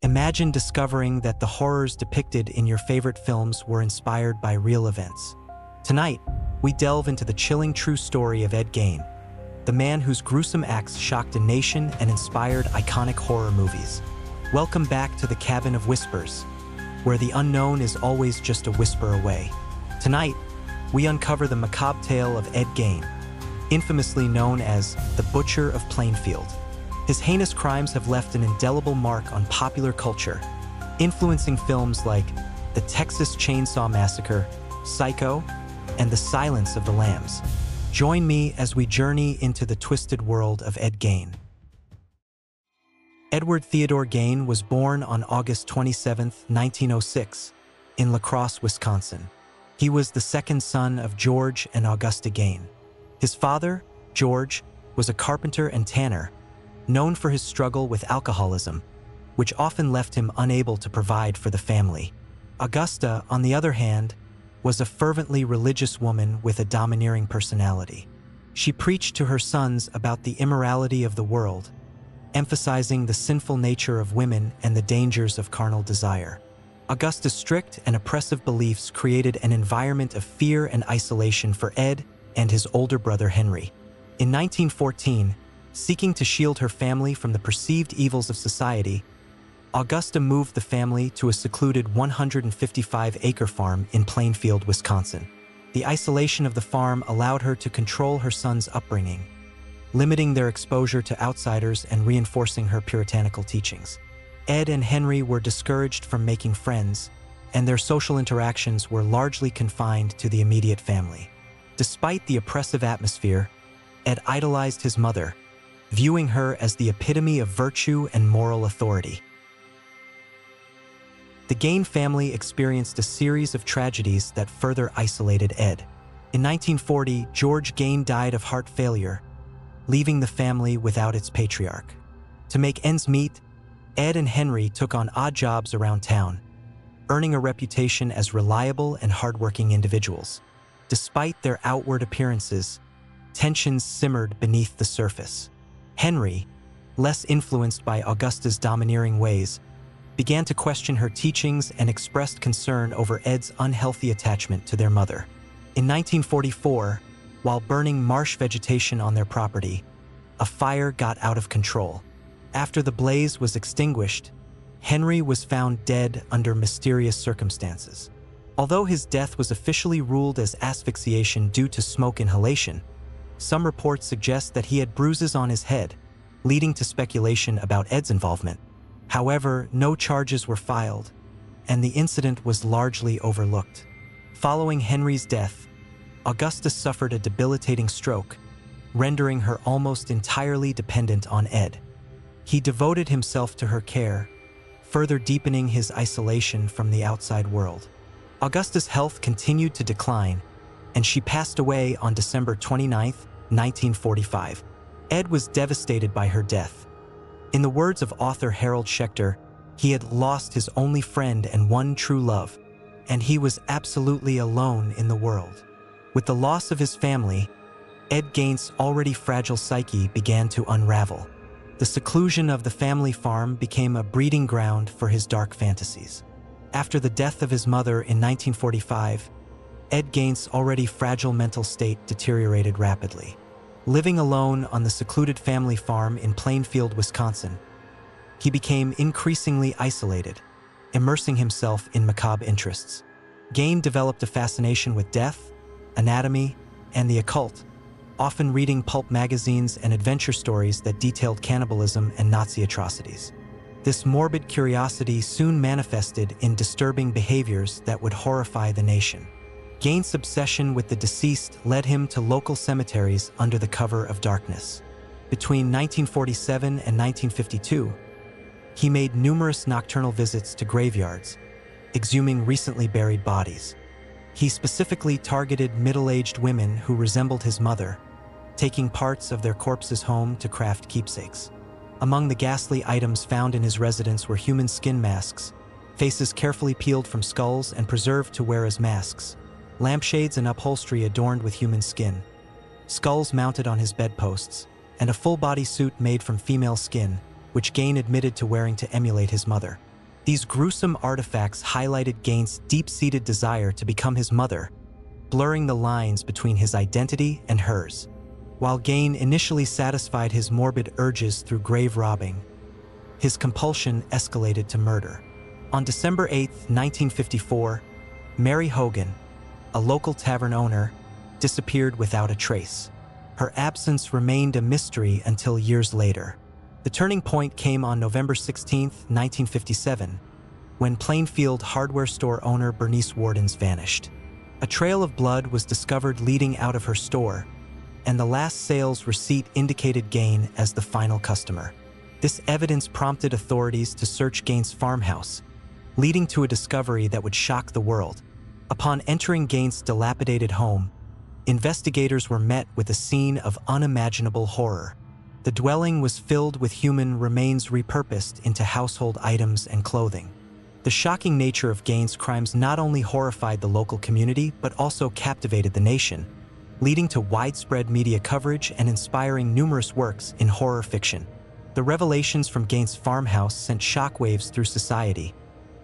Imagine discovering that the horrors depicted in your favorite films were inspired by real events. Tonight, we delve into the chilling true story of Ed Gein, the man whose gruesome acts shocked a nation and inspired iconic horror movies. Welcome back to the Cabin of Whispers, where the unknown is always just a whisper away. Tonight, we uncover the macabre tale of Ed Gein, infamously known as the Butcher of Plainfield. His heinous crimes have left an indelible mark on popular culture, influencing films like The Texas Chainsaw Massacre, Psycho, and The Silence of the Lambs. Join me as we journey into the twisted world of Ed Gein. Edward Theodore Gein was born on August 27, 1906, in La Crosse, Wisconsin. He was the second son of George and Augusta Gein. His father, George, was a carpenter and tanner, known for his struggle with alcoholism, which often left him unable to provide for the family. Augusta, on the other hand, was a fervently religious woman with a domineering personality. She preached to her sons about the immorality of the world, emphasizing the sinful nature of women and the dangers of carnal desire. Augusta's strict and oppressive beliefs created an environment of fear and isolation for Ed and his older brother Henry. In 1914, seeking to shield her family from the perceived evils of society, Augusta moved the family to a secluded 155-acre farm in Plainfield, Wisconsin. The isolation of the farm allowed her to control her sons' upbringing, limiting their exposure to outsiders and reinforcing her puritanical teachings. Ed and Henry were discouraged from making friends, and their social interactions were largely confined to the immediate family. Despite the oppressive atmosphere, Ed idolized his mother, viewing her as the epitome of virtue and moral authority. The Gein family experienced a series of tragedies that further isolated Ed. In 1940, George Gein died of heart failure, leaving the family without its patriarch. To make ends meet, Ed and Henry took on odd jobs around town, earning a reputation as reliable and hardworking individuals. Despite their outward appearances, tensions simmered beneath the surface. Henry, less influenced by Augusta's domineering ways, began to question her teachings and expressed concern over Ed's unhealthy attachment to their mother. In 1944, while burning marsh vegetation on their property, a fire got out of control. After the blaze was extinguished, Henry was found dead under mysterious circumstances. Although his death was officially ruled as asphyxiation due to smoke inhalation, some reports suggest that he had bruises on his head, leading to speculation about Ed's involvement. However, no charges were filed, and the incident was largely overlooked. Following Henry's death, Augusta suffered a debilitating stroke, rendering her almost entirely dependent on Ed. He devoted himself to her care, further deepening his isolation from the outside world. Augusta's health continued to decline, and she passed away on December 29, 1945. Ed was devastated by her death. In the words of author Harold Schechter, he had lost his only friend and one true love, and he was absolutely alone in the world. With the loss of his family, Ed Gein's already fragile psyche began to unravel. The seclusion of the family farm became a breeding ground for his dark fantasies. After the death of his mother in 1945, Ed Gein's already fragile mental state deteriorated rapidly. Living alone on the secluded family farm in Plainfield, Wisconsin, he became increasingly isolated, immersing himself in macabre interests. Gein developed a fascination with death, anatomy, and the occult, often reading pulp magazines and adventure stories that detailed cannibalism and Nazi atrocities. This morbid curiosity soon manifested in disturbing behaviors that would horrify the nation. Gein's obsession with the deceased led him to local cemeteries under the cover of darkness. Between 1947 and 1952, he made numerous nocturnal visits to graveyards, exhuming recently buried bodies. He specifically targeted middle-aged women who resembled his mother, taking parts of their corpses home to craft keepsakes. Among the ghastly items found in his residence were human skin masks, faces carefully peeled from skulls and preserved to wear as masks, lampshades and upholstery adorned with human skin, skulls mounted on his bedposts, and a full-body suit made from female skin, which Gein admitted to wearing to emulate his mother. These gruesome artifacts highlighted Gein's deep-seated desire to become his mother, blurring the lines between his identity and hers. While Gein initially satisfied his morbid urges through grave robbing, his compulsion escalated to murder. On December 8, 1954, Mary Hogan, a local tavern owner, disappeared without a trace. Her absence remained a mystery until years later. The turning point came on November 16, 1957, when Plainfield hardware store owner Bernice Wardens vanished. A trail of blood was discovered leading out of her store, and the last sales receipt indicated Gein as the final customer. This evidence prompted authorities to search Gein's farmhouse, leading to a discovery that would shock the world. Upon entering Gein's dilapidated home, investigators were met with a scene of unimaginable horror. The dwelling was filled with human remains repurposed into household items and clothing. The shocking nature of Gein's crimes not only horrified the local community but also captivated the nation, leading to widespread media coverage and inspiring numerous works in horror fiction. The revelations from Gein's farmhouse sent shockwaves through society,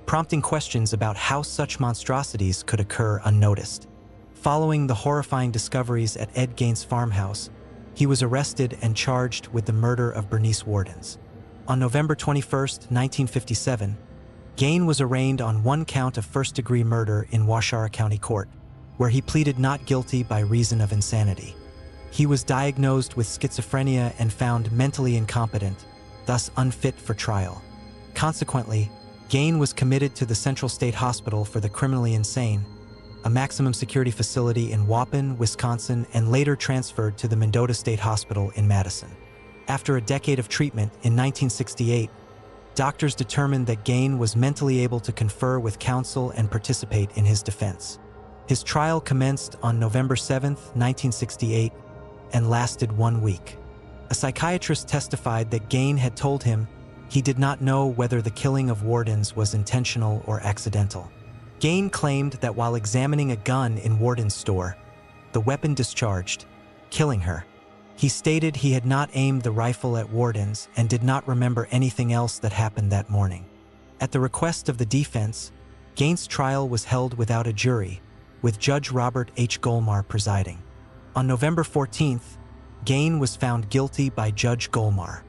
prompting questions about how such monstrosities could occur unnoticed. Following the horrifying discoveries at Ed Gein's farmhouse, he was arrested and charged with the murder of Bernice Wardens. On November 21, 1957, Gein was arraigned on one count of first-degree murder in Washara County Court, where he pleaded not guilty by reason of insanity. He was diagnosed with schizophrenia and found mentally incompetent, thus unfit for trial. Consequently, Gein was committed to the Central State Hospital for the Criminally Insane, a maximum security facility in Waupun, Wisconsin, and later transferred to the Mendota State Hospital in Madison. After a decade of treatment in 1968, doctors determined that Gein was mentally able to confer with counsel and participate in his defense. His trial commenced on November 7, 1968, and lasted 1 week. A psychiatrist testified that Gein had told him he did not know whether the killing of Wardens was intentional or accidental. Gein claimed that while examining a gun in Warden's store, the weapon discharged, killing her. He stated he had not aimed the rifle at Wardens and did not remember anything else that happened that morning. At the request of the defense, Gein's trial was held without a jury, with Judge Robert H. Golmar presiding. On November 14th, Gein was found guilty by Judge Golmar.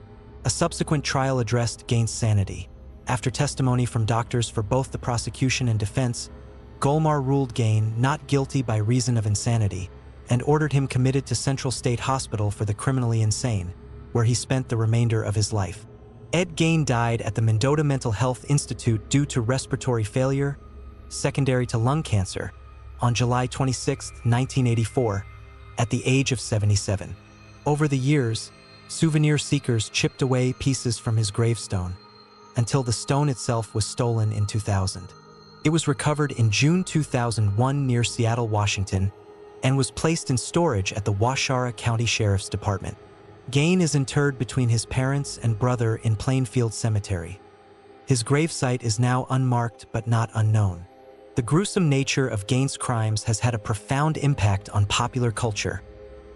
A subsequent trial addressed Gein's sanity. After testimony from doctors for both the prosecution and defense, Golmar ruled Gein not guilty by reason of insanity and ordered him committed to Central State Hospital for the Criminally Insane, where he spent the remainder of his life. Ed Gein died at the Mendota Mental Health Institute due to respiratory failure, secondary to lung cancer, on July 26, 1984, at the age of 77. Over the years, souvenir seekers chipped away pieces from his gravestone, until the stone itself was stolen in 2000. It was recovered in June 2001 near Seattle, Washington, and was placed in storage at the Washara County Sheriff's Department. Gein is interred between his parents and brother in Plainfield Cemetery. His gravesite is now unmarked but not unknown. The gruesome nature of Gein's crimes has had a profound impact on popular culture,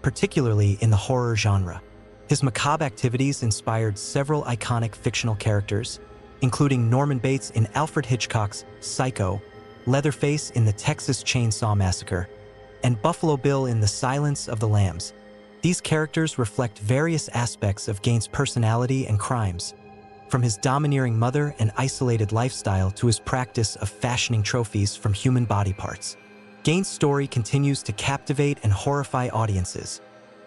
particularly in the horror genre. His macabre activities inspired several iconic fictional characters, including Norman Bates in Alfred Hitchcock's Psycho, Leatherface in the Texas Chainsaw Massacre, and Buffalo Bill in The Silence of the Lambs. These characters reflect various aspects of Gein's personality and crimes, from his domineering mother and isolated lifestyle to his practice of fashioning trophies from human body parts. Gein's story continues to captivate and horrify audiences,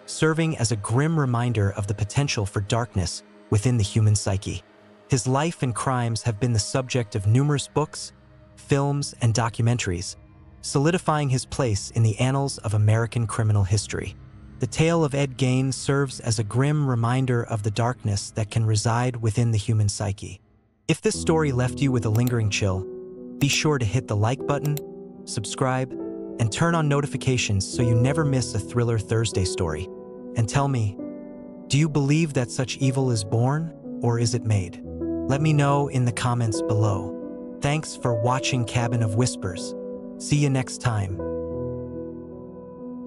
serving as a grim reminder of the potential for darkness within the human psyche. His life and crimes have been the subject of numerous books, films, and documentaries, solidifying his place in the annals of American criminal history. The tale of Ed Gein serves as a grim reminder of the darkness that can reside within the human psyche. If this story left you with a lingering chill, be sure to hit the like button, subscribe, and turn on notifications so you never miss a Thriller Thursday story. And tell me, do you believe that such evil is born, or is it made? Let me know in the comments below. Thanks for watching Cabin of Whispers. See you next time.